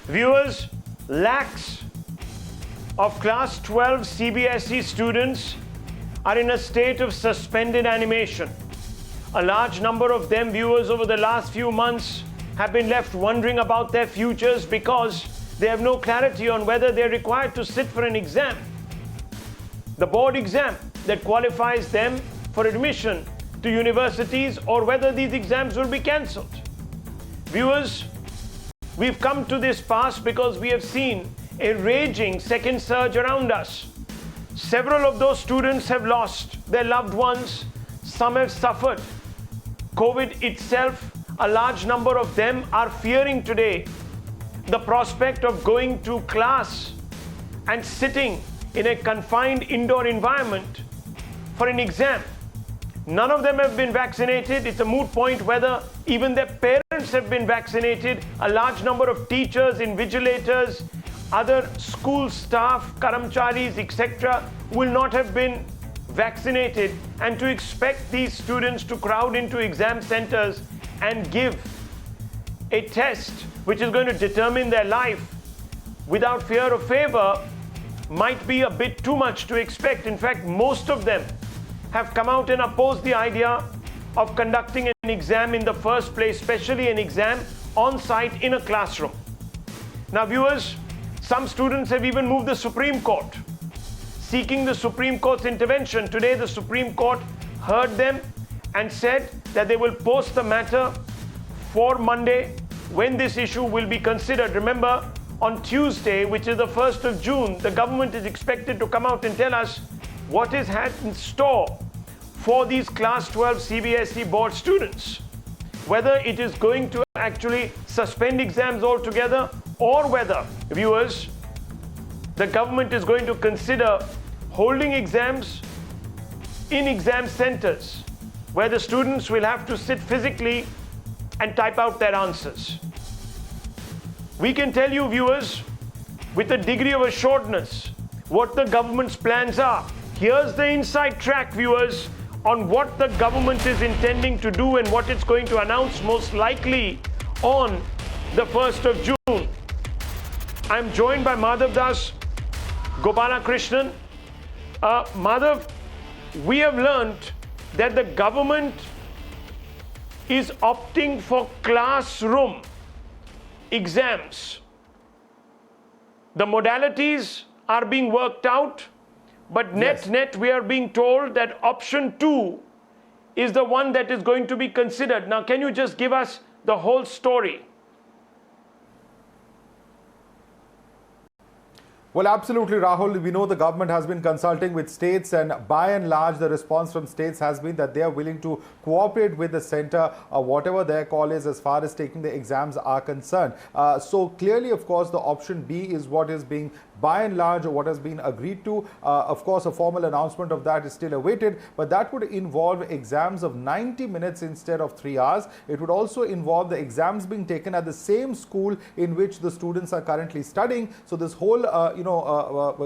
Viewers, lakhs of Class 12 CBSE students are in a state of suspended animation. A large number of them, viewers, over the last few months have been left wondering about their futures because they have no clarity on whether they're required to sit for an exam, the board exam that qualifies them for admission to universities, or whether these exams will be cancelled. Viewers, we've come to this pass because we have seen a raging second surge around us. Several of those students have lost their loved ones. Some have suffered. COVID itself, a large number of them are fearing today the prospect of going to class and sitting in a confined indoor environment for an exam. None of them have been vaccinated. It's a moot point whether even their parents have been vaccinated. A large number of teachers, invigilators, other school staff, karamcharis, etc. will not have been vaccinated. And to expect these students to crowd into exam centers and give a test which is going to determine their life without fear or favor might be a bit too much to expect. In fact, most of them have come out and opposed the idea of conducting an exam in the first place, especially an exam on site in a classroom. Now, viewers, some students have even moved the Supreme Court, seeking the Supreme Court's intervention. Today, the Supreme Court heard them and said that they will post the matter for Monday, when this issue will be considered. Remember, on Tuesday, which is the 1st of June, the government is expected to come out and tell us what is had in store for these Class 12 CBSE board students. Whether it is going to actually suspend exams altogether, or whether, viewers, the government is going to consider holding exams in exam centers where the students will have to sit physically and type out their answers. We can tell you, viewers, with a degree of assuredness what the government's plans are. Here's the inside track, viewers, on what the government is intending to do and what it's going to announce most likely on the 1st of June. I'm joined by Madhav Das Gopalakrishnan. Madhav, we have learned that the government is opting for classroom exams. The modalities are being worked out, but net we are being told that option 2 is the one that is going to be considered. Now, can you just give us the whole story? Well, absolutely, Rahul. We know the government has been consulting with states, and by and large, the response from states has been that they are willing to cooperate with the centre, whatever their call is as far as taking the exams are concerned. So clearly, of course, the option B is what is being, by and large, what has been agreed to. Of course, a formal announcement of that is still awaited, but that would involve exams of 90 minutes instead of 3 hours. It would also involve the exams being taken at the same school in which the students are currently studying. So this whole,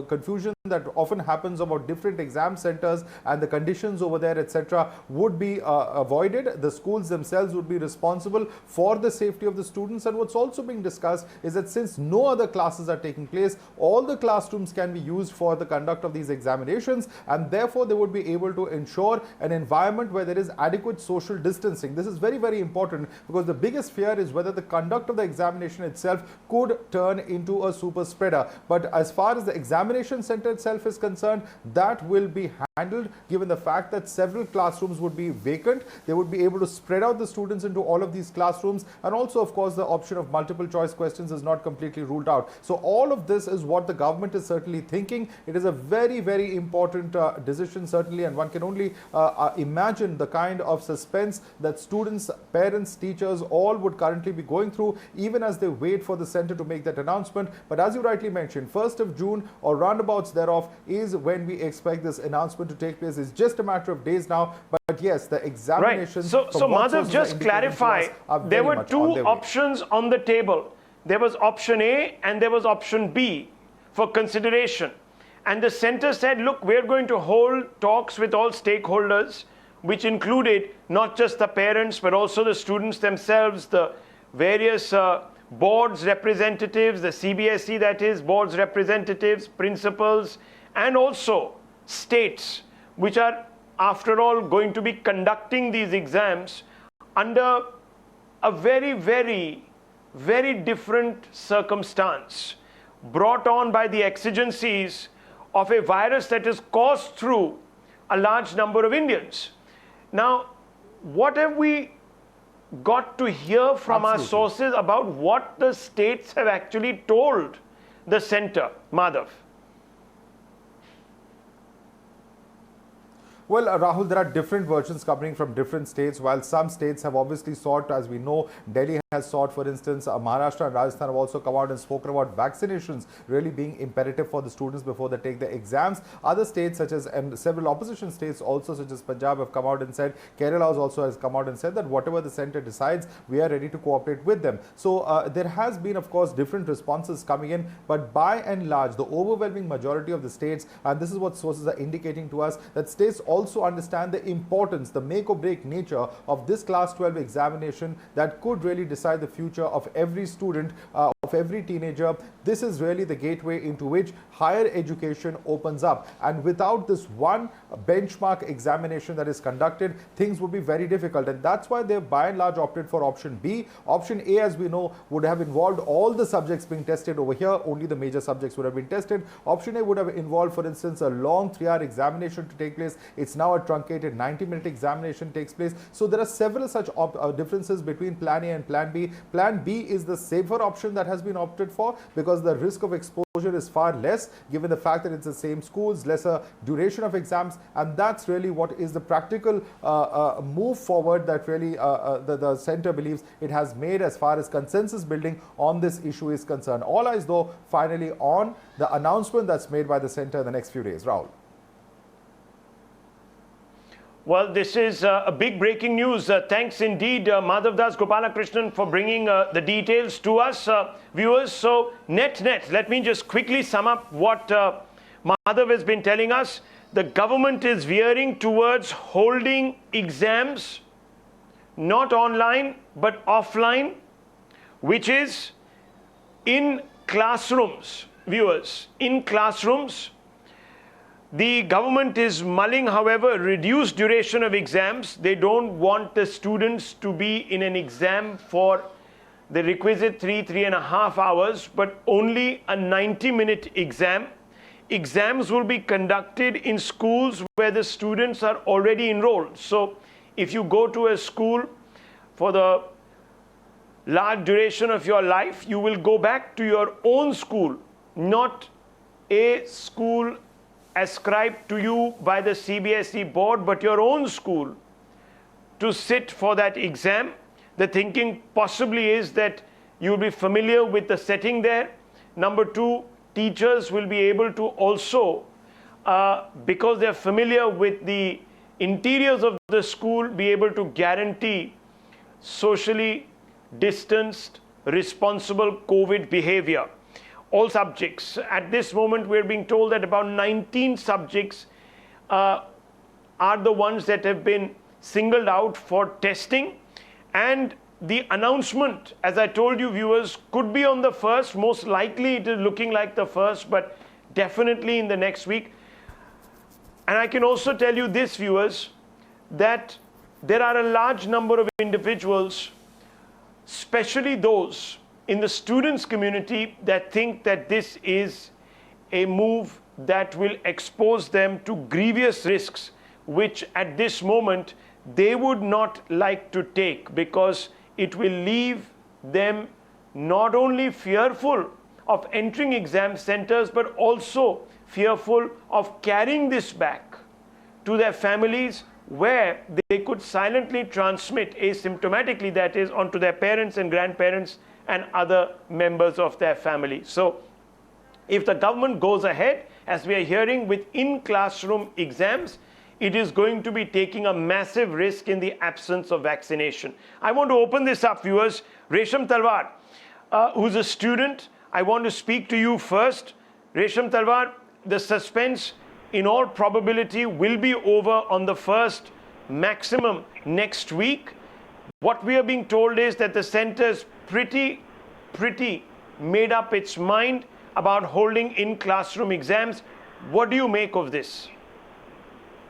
confusion that often happens about different exam centers and the conditions over there, etc., would be avoided. The schools themselves would be responsible for the safety of the students. And what's also being discussed is that since no other classes are taking place, all the classrooms can be used for the conduct of these examinations, and therefore they would be able to ensure an environment where there is adequate social distancing. This is very, very important, because the biggest fear is whether the conduct of the examination itself could turn into a super spreader. But as far as the examination center itself is concerned, that will be handled, given the fact that several classrooms would be vacant. They would be able to spread out the students into all of these classrooms, and also, of course, the option of multiple choice questions is not completely ruled out. So all of this is what the government is certainly thinking. It is a very, very important decision, certainly, and one can only imagine the kind of suspense that students, parents, teachers all would currently be going through, even as they wait for the center to make that announcement. But as you rightly mentioned, 1st of June or roundabouts thereof is when we expect this announcement to take place. It's just a matter of days now. But yes, the examinations. Right. So Madhav, just clarify, there were two options on the table. There was option A and there was option B for consideration. And the center said, look, we're going to hold talks with all stakeholders, which included not just the parents, but also the students themselves, the various board's representatives, the CBSE that is, board's representatives, principals, and also states, which are after all going to be conducting these exams under a very, very, very different circumstance brought on by the exigencies of a virus that is caused through a large number of Indians. Now, what have we got to hear from our sources about what the states have actually told the center, Madhav? Well, Rahul, there are different versions coming from different states. While some states have obviously sought, as we know, Delhi has sought, for instance, Maharashtra and Rajasthan have also come out and spoken about vaccinations really being imperative for the students before they take the exams. Other states, such as, and several opposition states also, such as Punjab, have come out and said, Kerala also has come out and said that whatever the center decides, we are ready to cooperate with them. So there has been, of course, different responses coming in, but by and large, the overwhelming majority of the states, and this is what sources are indicating to us, that states also understand the importance, the make or break nature of this Class 12 examination that could really decide the future of every student, of every teenager. This is really the gateway into which higher education opens up. And without this one benchmark examination that is conducted, things would be very difficult. And that's why they've by and large opted for option B. Option A, as we know, would have involved all the subjects being tested over here. Only the major subjects would have been tested. Option A would have involved, for instance, a long 3-hour examination to take place. It's now a truncated 90-minute examination takes place. So there are several such differences between Plan A and Plan B. Plan B is the safer option that has been opted for because the risk of exposure is far less given the fact that it's the same schools, lesser duration of exams, and that's really what is the practical move forward that really the center believes it has made as far as consensus building on this issue is concerned. All eyes though finally on the announcement that's made by the center in the next few days. Rahul. Well, this is a big breaking news. Thanks indeed, Madhav Das Gopalakrishnan, for bringing the details to us, viewers. So, net, let me just quickly sum up what Madhav has been telling us. The government is veering towards holding exams not online but offline, which is in classrooms, viewers, in classrooms. The government is mulling, however, reduced duration of exams. They don't want the students to be in an exam for the requisite 3.5 hours, but only a 90-minute exam. Exams will be conducted in schools where the students are already enrolled. So if you go to a school for the large duration of your life, you will go back to your own school, not a school ascribed to you by the CBSE board, but your own school, to sit for that exam. The thinking possibly is that you'll be familiar with the setting there. Number two, teachers will be able to also, because they're familiar with the interiors of the school, be able to guarantee socially distanced, responsible COVID behavior. All subjects. At this moment, we're being told that about 19 subjects are the ones that have been singled out for testing. And the announcement, as I told you, viewers, could be on the 1st. Most likely it is looking like the 1st, but definitely in the next week. And I can also tell you this, viewers, that there are a large number of individuals, especially those in the students' community, that think that this is a move that will expose them to grievous risks, which at this moment they would not like to take, because it will leave them not only fearful of entering exam centers, but also fearful of carrying this back to their families, where they could silently transmit asymptomatically, that is, onto their parents and grandparents and other members of their family. So if the government goes ahead, as we are hearing, with in-classroom exams, it is going to be taking a massive risk in the absence of vaccination. I want to open this up, viewers. Resham Talwar, who's a student, I want to speak to you first. Resham Talwar, the suspense in all probability will be over on the 1st, maximum next week. What we are being told is that the center is pretty pretty made up its mind about holding in-classroom exams. What do you make of this?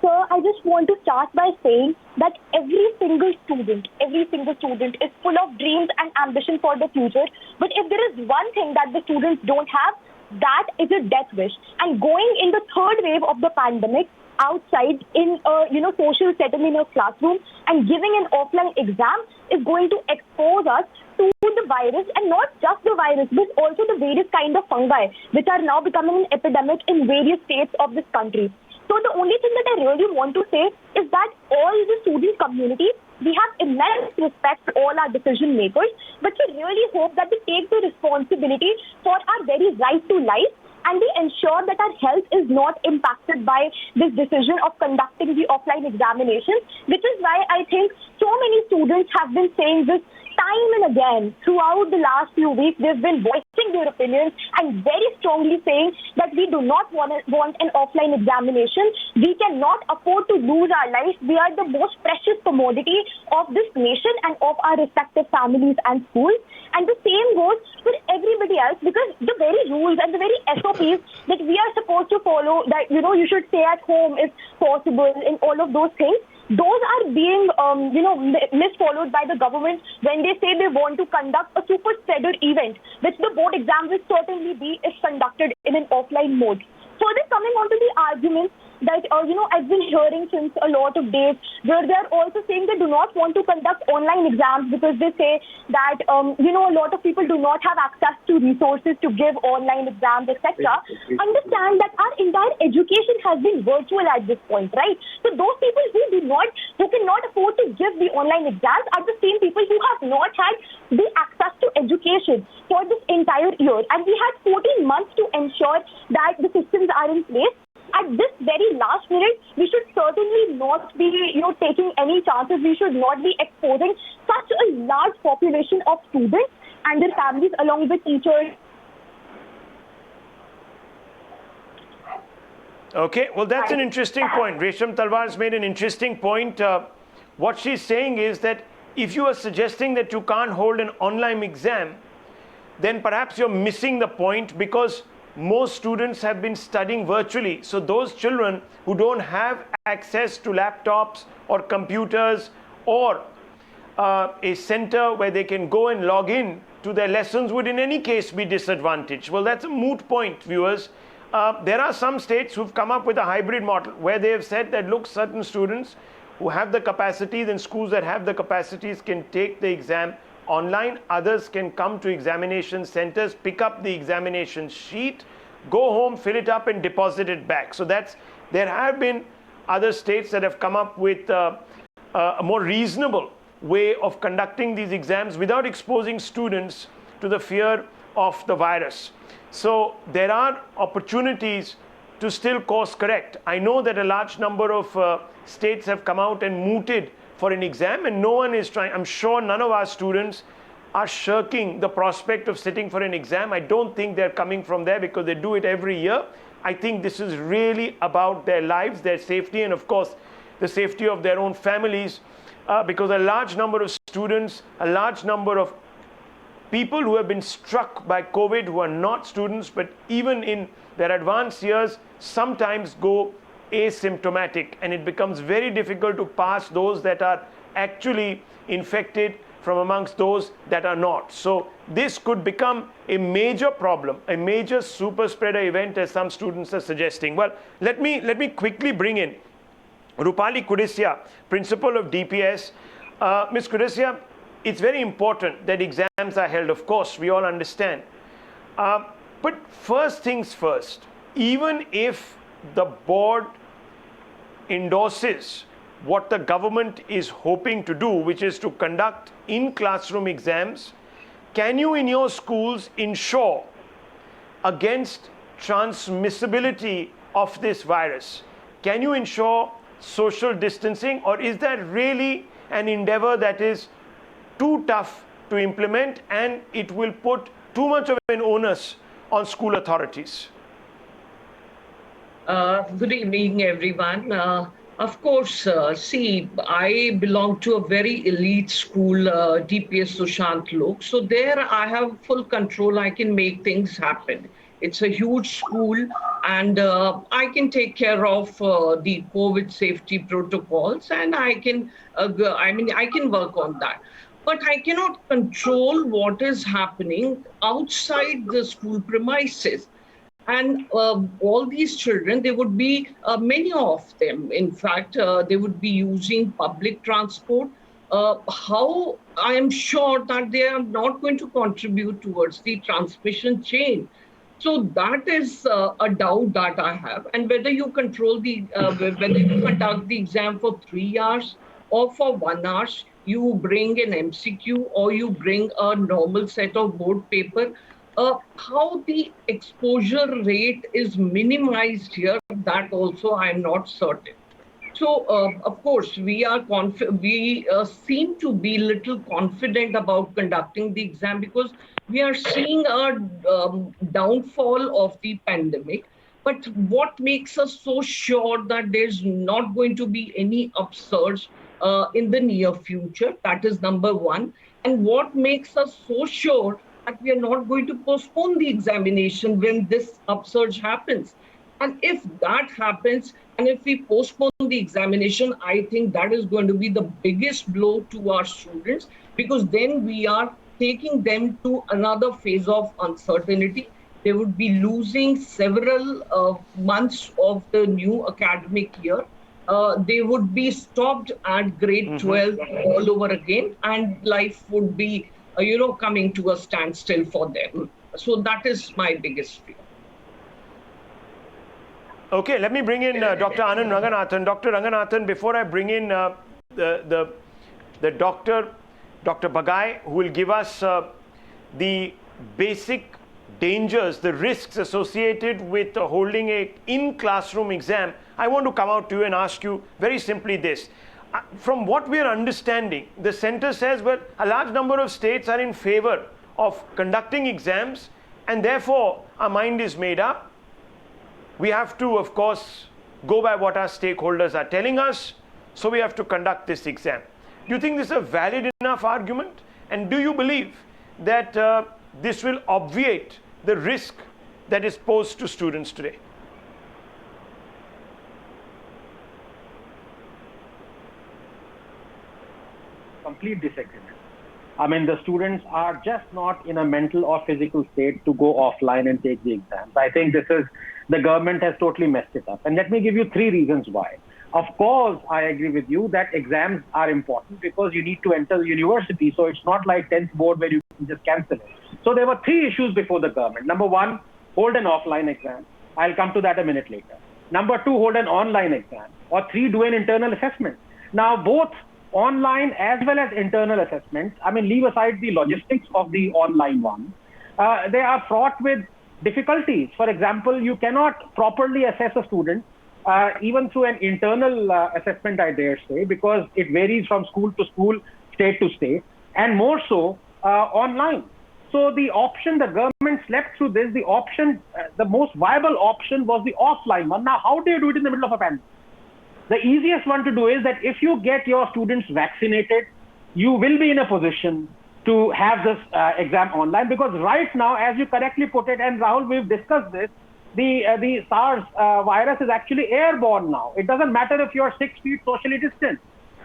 Sir, I just want to start by saying that every single student is full of dreams and ambition for the future. But if there is one thing that the students don't have, that is a death wish. And going in the third wave of the pandemic, outside in a social setting in a classroom and giving an offline exam is going to expose us to the virus, and not just the virus but also the various kind of fungi which are now becoming an epidemic in various states of this country. So the only thing that I really want to say is that all the student community, we have immense respect for all our decision makers, but we really hope that they take the responsibility for our very right to life, and they ensure that our health is not impacted by this decision of conducting the offline examinations, which is why I think so many students have been saying this time and again throughout the last few weeks. They've been voicing their opinions and very strongly saying that we do not want an offline examination. We cannot afford to lose our lives. We are the most precious commodity of this nation and of our respective families and schools. And the same goes for everybody else, because the very rules and the very SOPs that we are supposed to follow, that you should stay at home if possible, in all of those things, those are being misfollowed by the government when they say they want to conduct a super spreader event, which the board exam will certainly be if conducted in an offline mode. Further, coming on to the arguments that I've been hearing since a lot of days, where they're also saying they do not want to conduct online exams because they say that a lot of people do not have access to resources to give online exams, etc. Understand that our entire education has been virtual at this point, right? So those people who cannot afford to give the online exams are the same people who have not had the access to education for this entire year, and we had 14 months to ensure that the systems are in place. At this very last minute, we should certainly not be, taking any chances. We should not be exposing such a large population of students and their families along with teachers. Okay, well, that's an interesting point. Resham Talwar has made an interesting point. What she's saying is that if you are suggesting that you can't hold an online exam, then perhaps you're missing the point, because most students have been studying virtually. So those children who don't have access to laptops or computers or a center where they can go and log in to their lessons would in any case be disadvantaged. Well, that's a moot point, viewers. There are some states who've come up with a hybrid model where they have said that, look, certain students who have the capacities and schools that have the capacities can take the exam online. Others can come to examination centers, pick up the examination sheet, go home, fill it up and deposit it back. So there have been other states that have come up with a more reasonable way of conducting these exams without exposing students to the fear of the virus. So there are opportunities to still course correct. I know that a large number of states have come out and mooted for an exam, and no one is trying. I'm sure none of our students are shirking the prospect of sitting for an exam. I don't think they're coming from there, because they do it every year. I think this is really about their lives, their safety, and of course the safety of their own families, because a large number of students, a large number of people who have been struck by COVID, who are not students but even in their advanced years, sometimes go asymptomatic, and it becomes very difficult to pass those that are actually infected from amongst those that are not. So this could become a major problem, a major super spreader event, as some students are suggesting. Well, let me quickly bring in Roopali Kudesia, principal of DPS. Ms. Kudesia, it's very important that exams are held, of course, we all understand. But first things first, even if the board endorses what the government is hoping to do, which is to conduct in-classroom exams, can you in your schools ensure against transmissibility of this virus? Can you ensure social distancing, or is that really an endeavor that is too tough to implement and it will put too much of an onus on school authorities? Good evening, everyone. Of course, see, I belong to a very elite school, DPS Sushant Lok. So there I have full control. I can make things happen. It's a huge school, and I can take care of the COVID safety protocols, and I can, I can work on that. But I cannot control what is happening outside the school premises. And all these children, they would be, many of them, in fact, they would be using public transport. How I am sure that they are not going to contribute towards the transmission chain. So that is a doubt that I have. And whether you control whether you conduct the exam for 3 hours or for 1 hour, you bring an MCQ or you bring a normal set of board paper, how the exposure rate is minimized here, that also I'm not certain. So, of course, we seem to be little confident about conducting the exam because we are seeing a downfall of the pandemic. But what makes us so sure that there's not going to be any upsurge in the near future? That is number one. And what makes us so sure that we are not going to postpone the examination when this upsurge happens? And if that happens, and if we postpone the examination, I think that is going to be the biggest blow to our students, because then we are taking them to another phase of uncertainty. They would be losing several months of the new academic year. They would be stopped at grade 12 all over again, and life would be, coming to a standstill for them. So that is my biggest fear. Okay, let me bring in Dr. Anand Ranganathan. Dr. Ranganathan, before I bring in the Dr. Bagai, who will give us the basic dangers, the risks associated with holding a in-classroom exam, I want to come out to you and ask you very simply this. From what we are understanding, the center says, well, a large number of states are in favor of conducting exams, and therefore our mind is made up. We have to, of course, go by what our stakeholders are telling us, so we have to conduct this exam. Do you think this is a valid enough argument? And do you believe that this will obviate the risk that is posed to students today? Complete disagreement. I mean, the students are just not in a mental or physical state to go offline and take the exams. I think the government has totally messed it up. And let me give you 3 reasons why. Of course, I agree with you that exams are important because you need to enter the university. So it's not like 10th board where you can just cancel it. So there were 3 issues before the government. Number 1, hold an offline exam. I'll come to that a minute later. Number 2, hold an online exam. Or 3, do an internal assessment. Now, both online as well as internal assessments, I mean, leave aside the logistics of the online one, they are fraught with difficulties. For example, you cannot properly assess a student even through an internal assessment, I dare say, because it varies from school to school, state to state, and more so online. So the option, the government slept through this, the option, the most viable option was the offline one. Now, how do you do it in the middle of a pandemic? The easiest one to do is that if you get your students vaccinated, you will be in a position to have this exam online, because right now, as you correctly put it, and Rahul, we've discussed this, the SARS virus is actually airborne now. It doesn't matter if you're 6 feet socially distant.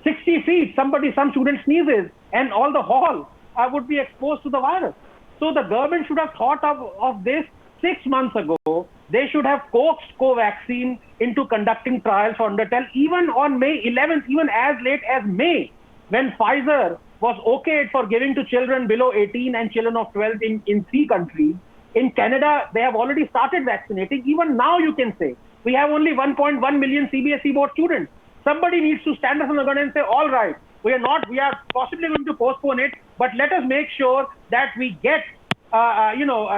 60 feet, some student sneezes and all the hall would be exposed to the virus. So the government should have thought of this 6 months ago. They should have coaxed Covaxin into conducting trials for under 10, even on May 11th, even as late as May, when Pfizer was okayed for giving to children below 18 and children of 12 in 3 countries. In Canada, they have already started vaccinating. Even now, you can say, we have only 1.1 million CBSE board students. Somebody needs to stand up on the gun and say, all right, we are possibly going to postpone it, but let us make sure that we get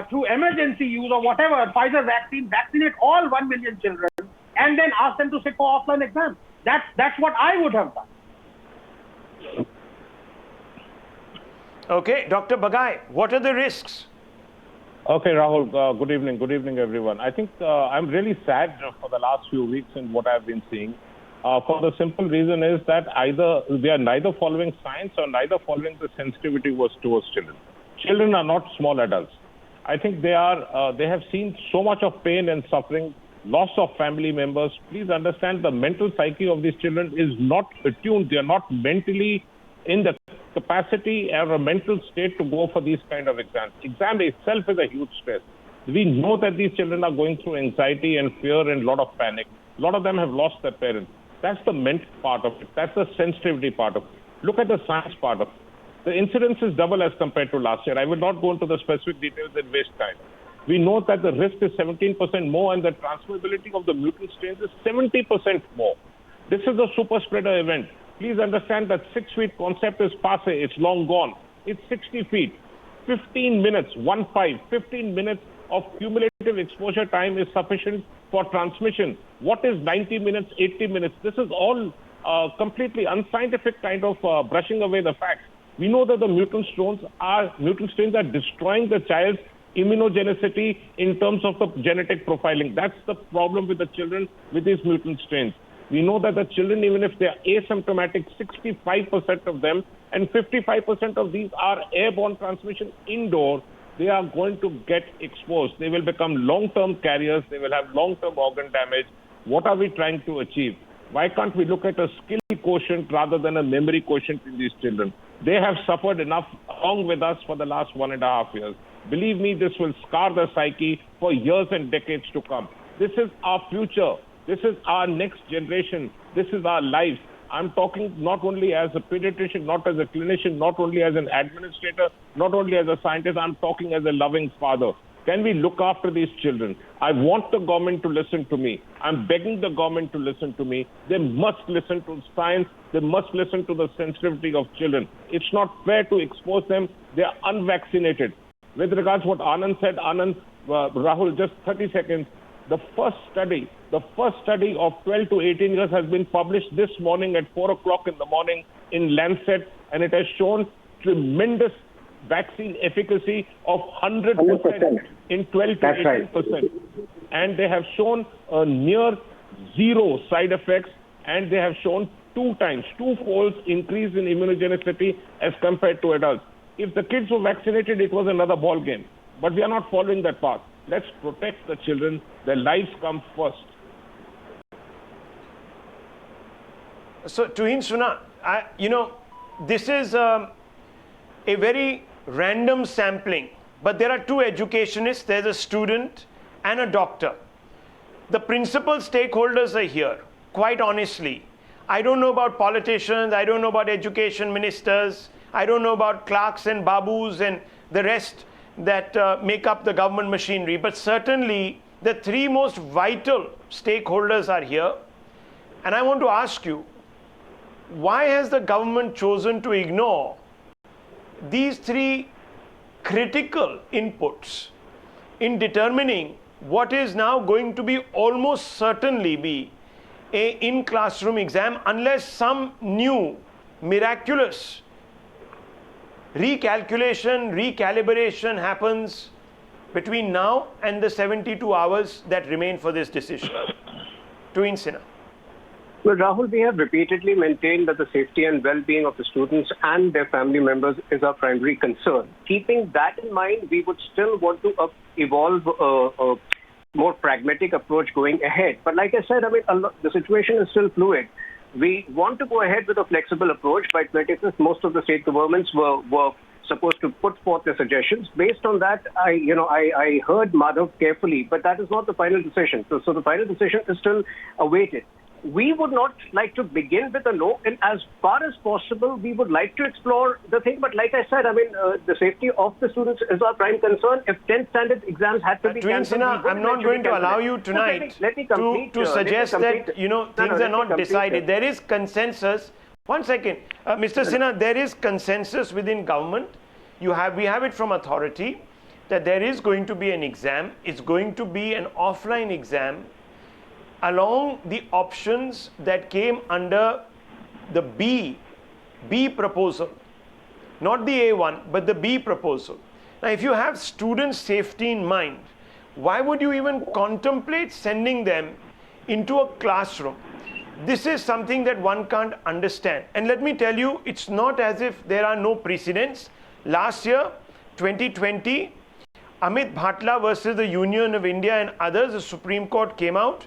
through emergency use or whatever, Pfizer vaccine, vaccinate all 1 million children and then ask them to sit for offline exams. That's what I would have done. Okay, Dr. Bagai, what are the risks? Okay, Rahul, good evening. Good evening, everyone. I think I'm really sad for the last few weeks in what I've been seeing. for the simple reason is that either they are neither following science or neither following the sensitivity towards children. Children are not small adults. I think they have seen so much of pain and suffering, loss of family members. Please understand the mental psyche of these children is not attuned. They are not mentally in the capacity or a mental state to go for these kind of exams. Exam itself is a huge stress. We know that these children are going through anxiety and fear and a lot of panic. A lot of them have lost their parents. That's the mental part of it. That's the sensitivity part of it. Look at the science part of it. The incidence is double as compared to last year. I will not go into the specific details and waste time. We know that the risk is 17% more and the transmissibility of the mutant strains is 70% more. This is a super spreader event. Please understand that 6 feet concept is passé. It's long gone. It's 60 feet. 15 minutes, 15 minutes of cumulative exposure time is sufficient for transmission. What is 90 minutes, 80 minutes? This is all completely unscientific kind of brushing away the facts. We know that the mutant strains are destroying the child's immunogenicity in terms of the genetic profiling. That's the problem with the children with these mutant strains. We know that the children, even if they are asymptomatic, 65% of them and 55% of these are airborne transmission indoor. They are going to get exposed. They will become long-term carriers. They will have long-term organ damage. What are we trying to achieve? Why can't we look at a skill quotient rather than a memory quotient in these children? They have suffered enough along with us for the last 1.5 years. Believe me, this will scar the psyche for years and decades to come. This is our future. This is our next generation. This is our lives. I'm talking not only as a pediatrician, not as a clinician, not only as an administrator, not only as a scientist, I'm talking as a loving father. Can we look after these children? I want the government to listen to me. I'm begging the government to listen to me. They must listen to science. They must listen to the sensitivity of children. It's not fair to expose them. They are unvaccinated. With regards to what Anand said, Rahul, just 30 seconds. The first study of 12 to 18 years has been published this morning at 4 o'clock in the morning in Lancet, and it has shown tremendous vaccine efficacy of 100% in 12 to 18%. Right. And they have shown near zero side effects, and they have shown two-fold increase in immunogenicity as compared to adults. If the kids were vaccinated, it was another ball game. But we are not following that path. Let's protect the children. Their lives come first. So, Tuhin Suna, this is a very random sampling. But there are two educationists. There's a student and a doctor. The principal stakeholders are here, quite honestly. I don't know about politicians. I don't know about education ministers. I don't know about clerks and babus and the rest that make up the government machinery. But certainly, the three most vital stakeholders are here. And I want to ask you, why has the government chosen to ignore these three critical inputs in determining what is now going to be almost certainly be a in-classroom exam unless some new miraculous recalculation, recalibration happens between now and the 72 hours that remain for this decision? Tuhin Sinha. Well, Rahul, we have repeatedly maintained that the safety and well-being of the students and their family members is our primary concern. Keeping that in mind, we would still want to evolve a more pragmatic approach going ahead. But like I said, the situation is still fluid. We want to go ahead with a flexible approach. By 25th, most of the state governments were supposed to put forth their suggestions. Based on that, I heard Madhav carefully, but that is not the final decision. So the final decision is still awaited. We would not like to begin with a no, and as far as possible, we would like to explore the thing. But like I said, the safety of the students is our prime concern. If 10th standard exams had to be cancelled, I'm not going to allow you tonight to suggest that things are not decided. There is consensus. One second, Mr. Sinha, there is consensus within government. We have it from authority that there is going to be an exam. It's going to be an offline exam along the options that came under the B proposal, not the A1, but the B proposal. Now, if you have student safety in mind, why would you even contemplate sending them into a classroom? this is something that one can't understand. And let me tell you, it's not as if there are no precedents. Last year, 2020, Amit Bhatla versus the Union of India and others, the Supreme Court came out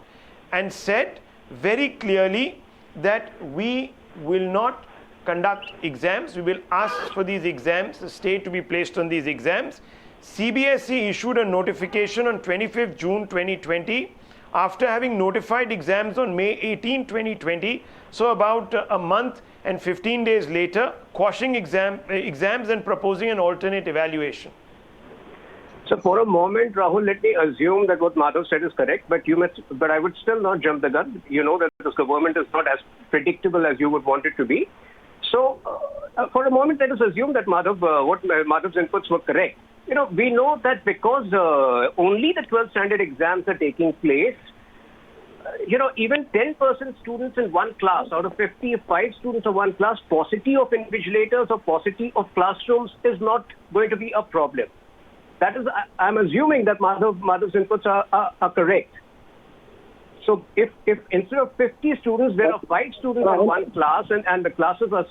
and said very clearly that we will not conduct exams. We will ask for these exams, the state to be placed on these exams. CBSE issued a notification on 25th June 2020 after having notified exams on May 18, 2020. So about a month and 15 days later, quashing exams and proposing an alternate evaluation. So for a moment, Rahul, let me assume that what Madhav said is correct, but I would still not jump the gun. You know that this government is not as predictable as you would want it to be. So for a moment, let us assume that Madhav's inputs were correct. You know, we know that because only the 12th standard exams are taking place, even 10% students in one class, out of 55 students in one class, paucity of invigilators or paucity of classrooms is not going to be a problem. That is, I'm assuming that Madhav's inputs are correct. So if instead of 50 students, there are 5 students in one class and the classes are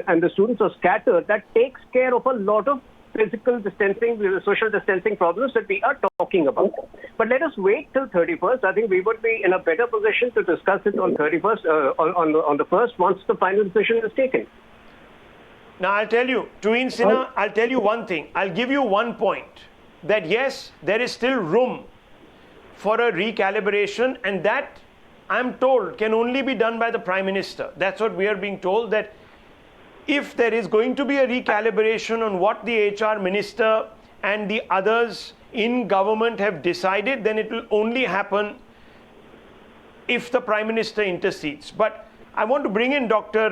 and the students are scattered, that takes care of a lot of physical distancing, social distancing problems that we are talking about. But let us wait till 31st. I think we would be in a better position to discuss it on 31st, on the 1st, once the final decision is taken. Now, I'll tell you, Tuin Sinha, I'll tell you one thing. I'll give you one point, that yes, there is still room for a recalibration, and that, I'm told, can only be done by the Prime Minister. That's what we are being told, that if there is going to be a recalibration on what the HR Minister and the others in government have decided, then it will only happen if the Prime Minister intercedes. But I want to bring in Dr.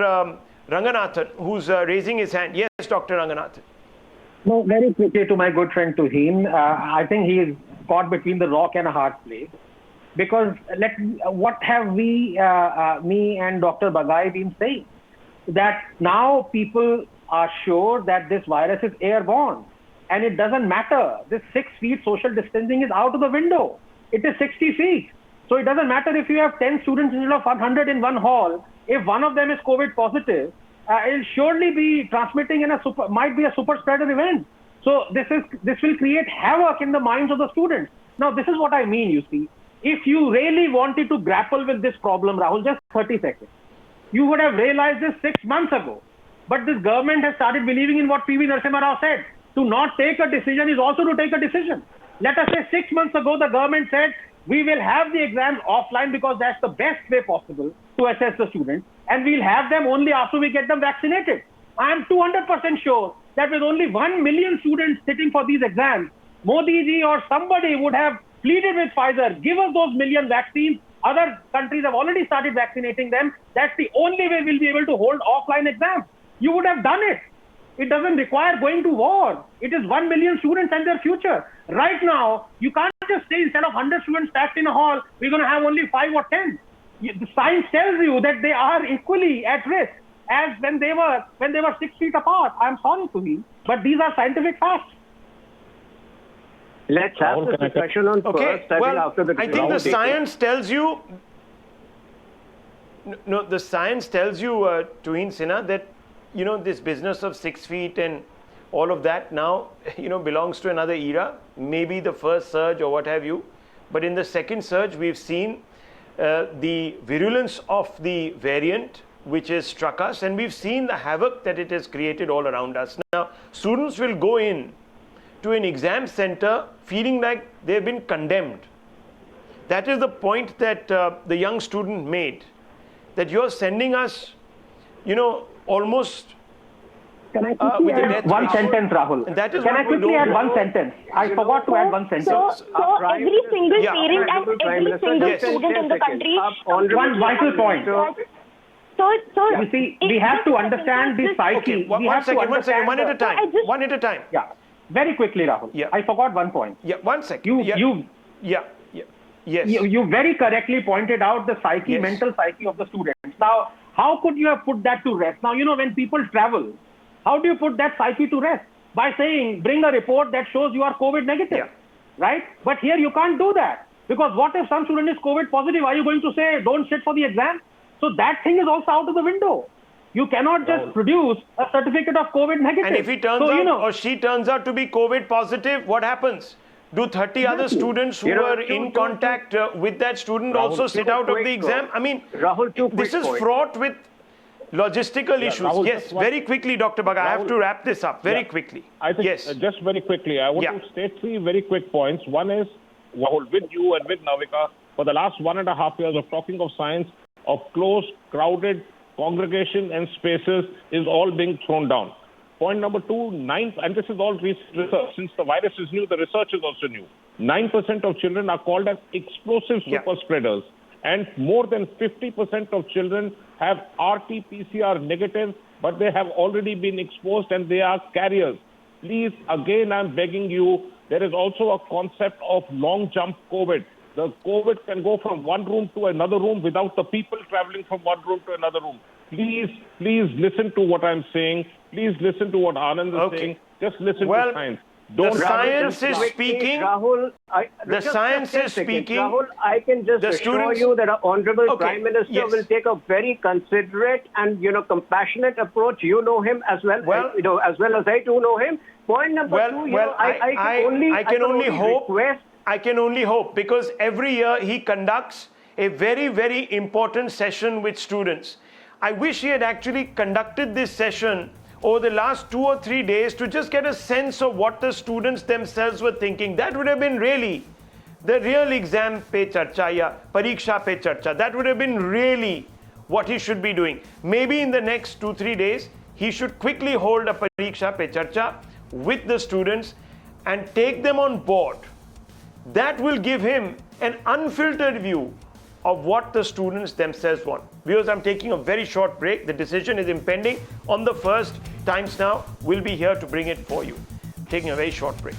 Ranganathan, who's raising his hand. Yes, Dr. Ranganathan. No, very quickly to my good friend Tuhin. I think he is caught between the rock and a hard place. Because what have we, me and Dr. Bagai, been saying? That now people are sure that this virus is airborne. And it doesn't matter. This 6 feet social distancing is out of the window. It is 60 feet. So it doesn't matter if you have 10 students instead of 100 in one hall. If one of them is COVID positive, it'll surely be transmitting in might be a super spreader event. So this will create havoc in the minds of the students. Now, this is what I mean, you see. If you really wanted to grapple with this problem, Rahul, just 30 seconds, you would have realized this 6 months ago. But this government has started believing in what P.V. Narasimha Rao said. To not take a decision is also to take a decision. Let us say 6 months ago, the government said, we will have the exams offline because that's the best way possible to assess the students. And we'll have them only after we get them vaccinated. I am 200% sure that with only 1 million students sitting for these exams, Modi ji or somebody would have pleaded with Pfizer, give us those million vaccines. Other countries have already started vaccinating them. That's the only way we'll be able to hold offline exams. You would have done it. It doesn't require going to war. It is 1 million students and their future. Right now, you can't just say instead of 100 students packed in a hall, we're going to have only 5 or 10. The science tells you that they are equally at risk as when they were 6 feet apart. I'm sorry to me, but these are scientific facts. Let's have this discussion on first. I think the science tells you. No, the science tells you, Tuhin Sinha, that this business of 6 feet and all of that now, belongs to another era. Maybe the first surge or what have you, but in the second surge, we've seen the virulence of the variant which has struck us, and we've seen the havoc that it has created all around us. Now, students will go in to an exam center feeling like they've been condemned. That is the point that the young student made, that you're sending us, almost Can I quickly add one sentence, Rahul? Can I quickly add one sentence? I forgot to add one sentence. So every single parent and every single student in the country. One vital point. So you see, we have to understand the psyche. One at a time. One at a time. Yeah. Very quickly, Rahul. Yeah. I forgot one point. Yeah, 1 second. Yes. You very correctly pointed out the psyche, mental psyche of the students. Now, how could you have put that to rest? Now, when people travel, how do you put that psyche to rest? By saying, bring a report that shows you are COVID negative, right? But here you can't do that. Because what if some student is COVID positive? Are you going to say, don't sit for the exam? So that thing is also out of the window. You cannot just produce a certificate of COVID negative. And if he turns out or she turns out to be COVID positive, what happens? Do 30 other students who were in contact with that student also sit out of the exam? I mean, Rahul, this is fraught with logistical issues. Rahul, yes, very quickly, Dr. Bhaga. I have to wrap this up very quickly. I think just very quickly, I want to state 3 very quick points. One is, Rahul, with you and with Navika, for the last 1.5 years of talking of science, of closed, crowded congregation and spaces is all being thrown down. Point number 2, and this is all research. Since the virus is new, the research is also new. 9% of children are called as explosive super spreaders. And more than 50% of children have RT-PCR negative, but they have already been exposed and they are carriers. Please, again, I'm begging you, there is also a concept of long jump COVID. The COVID can go from one room to another room without the people traveling from one room to another room. Please listen to what I'm saying. Please listen to what Anand is saying. Just listen to science. The science is speaking. Rahul, the science is speaking. Rahul, I can just assure you that our Honorable Prime Minister will take a very considerate and compassionate approach. You know him as well, as well as I do know him. Point number 2, I can only hope because every year he conducts a very, very important session with students. I wish he had actually conducted this session over the last 2 or 3 days to just get a sense of what the students themselves were thinking. That would have been really the real exam pe charcha ya pariksha pe charcha. That would have been really what he should be doing. Maybe in the next 2-3 days, he should quickly hold a pariksha pe charcha with the students and take them on board. That will give him an unfiltered view of what the students themselves want. Viewers, I'm taking a very short break. The decision is impending on the 1st. Times Now will be here to bring it for you. Taking a very short break.